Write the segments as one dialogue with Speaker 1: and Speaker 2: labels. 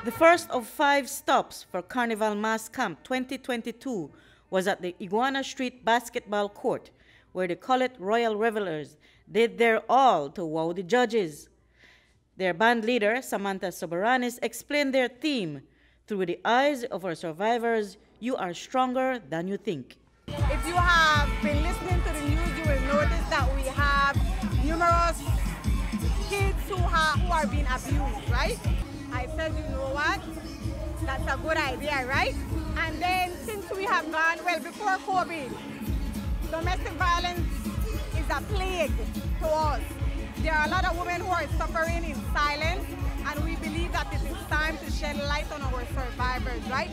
Speaker 1: The first of 5 stops for Carnival Mas Camp 2022 was at the Iguana Street basketball court, where the Collet Royal Revelers did their all to wow the judges. Their band leader, Samantha Soberanis, explained their theme, "Through the eyes of our survivors, you are stronger than you think."
Speaker 2: If you have been listening to the news, you will notice that we have numerous kids who are being abused, right? I said, you know what? That's a good idea, right? And then since we have gone, well, before COVID, domestic violence is a plague to us. There are a lot of women who are suffering in silence, and we believe that it is time to shed light on our survivors, right?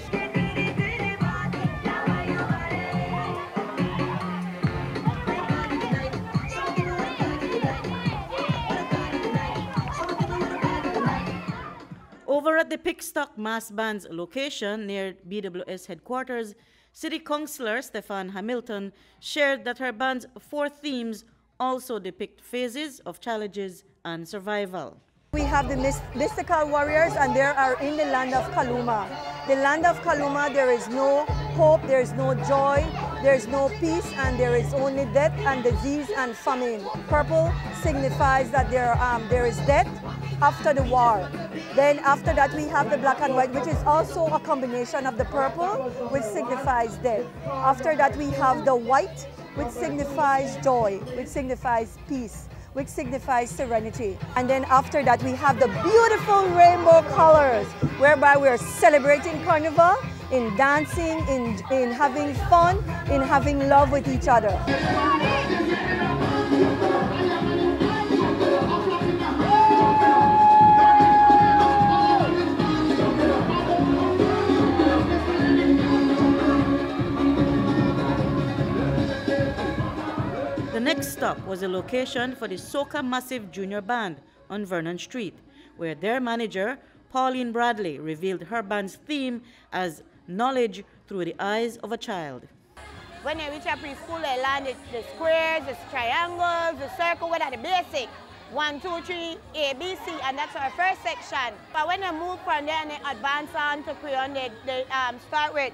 Speaker 1: Over at the Pickstock Mass Band's location near BWS headquarters, City Councillor Stefan Hamilton shared that her band's 4 themes also depict phases of challenges and survival.
Speaker 3: We have the mystical warriors, and they are in the land of Kaluma. The land of Kaluma, there is no hope, there is no joy, there is no peace, and there is only death and disease and famine. Purple signifies that there is death after the war. Then after that we have the black and white, which is also a combination of the purple, which signifies death. After that we have the white, which signifies joy, which signifies peace, which signifies serenity. And then after that we have the beautiful rainbow colors, whereby we're celebrating Carnival, in dancing, in having fun, in having love with each other.
Speaker 1: The next stop was a location for the Soca Massive Junior Band on Vernon Street, where their manager, Pauline Bradley, revealed her band's theme as knowledge through the eyes of a child.
Speaker 4: When you reach a preschool, they learn the squares, the triangles, the circle, what are the basic. 1, 2, 3, A, B, C, and that's our first section. But when they move from there and they advance on to crayon, they start with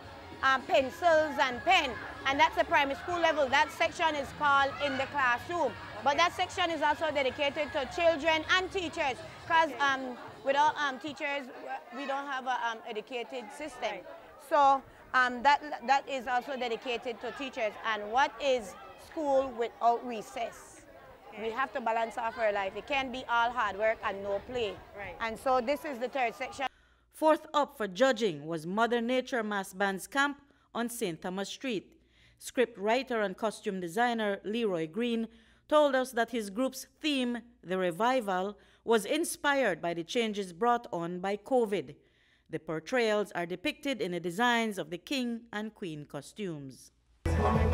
Speaker 4: pencils and pen. And that's the primary school level. That section is called in the classroom. But that section is also dedicated to children and teachers, because without teachers, we don't have an educated system. So that is also dedicated to teachers. And what is school without recess? We have to balance off our life. It can't be all hard work and no play. Right. And so this is the 3rd section.
Speaker 1: 4th up for judging was Mother Nature Mass Band's camp on St. Thomas Street. Script writer and costume designer Leroy Green told us that his group's theme, The Revival, was inspired by the changes brought on by COVID. The portrayals are depicted in the designs of the king and queen costumes.
Speaker 5: Mother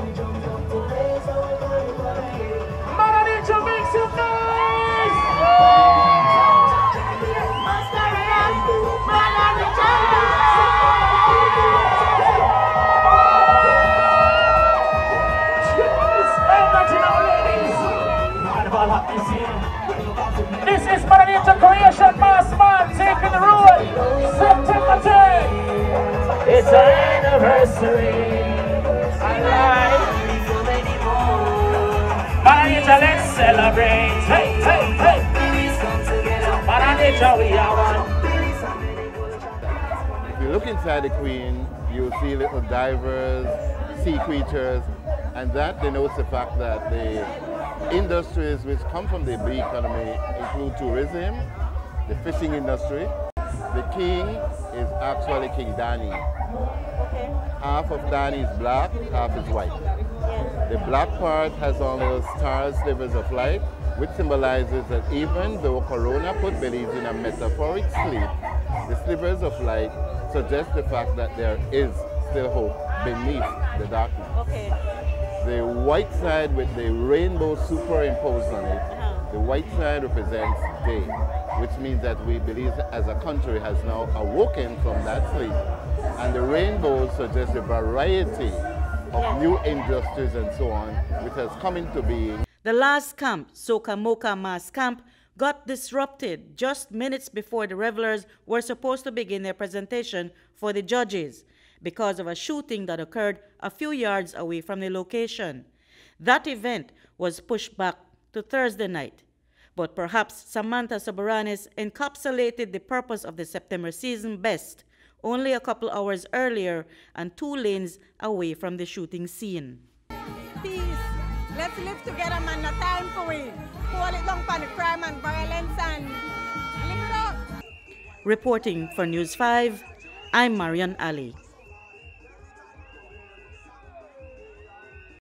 Speaker 5: Nature makes some noise! This is Mother Nature Creation Mass Band taking the road, September 10th. It's our anniversary. Alright. Mother Nature, let's celebrate. Hey, hey, hey. Mother Nature, we are one.
Speaker 6: If you look inside the Queen, you'll see little divers, sea creatures, and that denotes the fact that the industries which come from the blue economy include tourism, the fishing industry. The king is actually King Danny.
Speaker 3: Okay.
Speaker 6: Half of Danny is black, half is white.
Speaker 3: Yes.
Speaker 6: The black part has all those stars, slivers of light, which symbolizes that even though Corona put Belize in a metaphoric sleep, the slivers of light suggest the fact that there is still hope beneath the darkness.
Speaker 3: Okay.
Speaker 6: The white side with the rainbow superimposed on it, the white side represents day, which means that we believe as a country has now awoken from that sleep. And the rainbow suggests a variety of new industries and so on, which has come into being.
Speaker 1: The last camp, Soca Mocha Mas Camp, got disrupted just minutes before the revelers were supposed to begin their presentation for the judges because of a shooting that occurred a few yards away from the location. That event was pushed back to Thursday night. But perhaps Samantha Soberanis encapsulated the purpose of the September season best, only a couple hours earlier and 2 lanes away from the shooting scene.
Speaker 2: Peace. Let's live together, man. No time for it. Hold it down for the crime and violence and live it up.
Speaker 1: Reporting for News 5, I'm Marion Ali.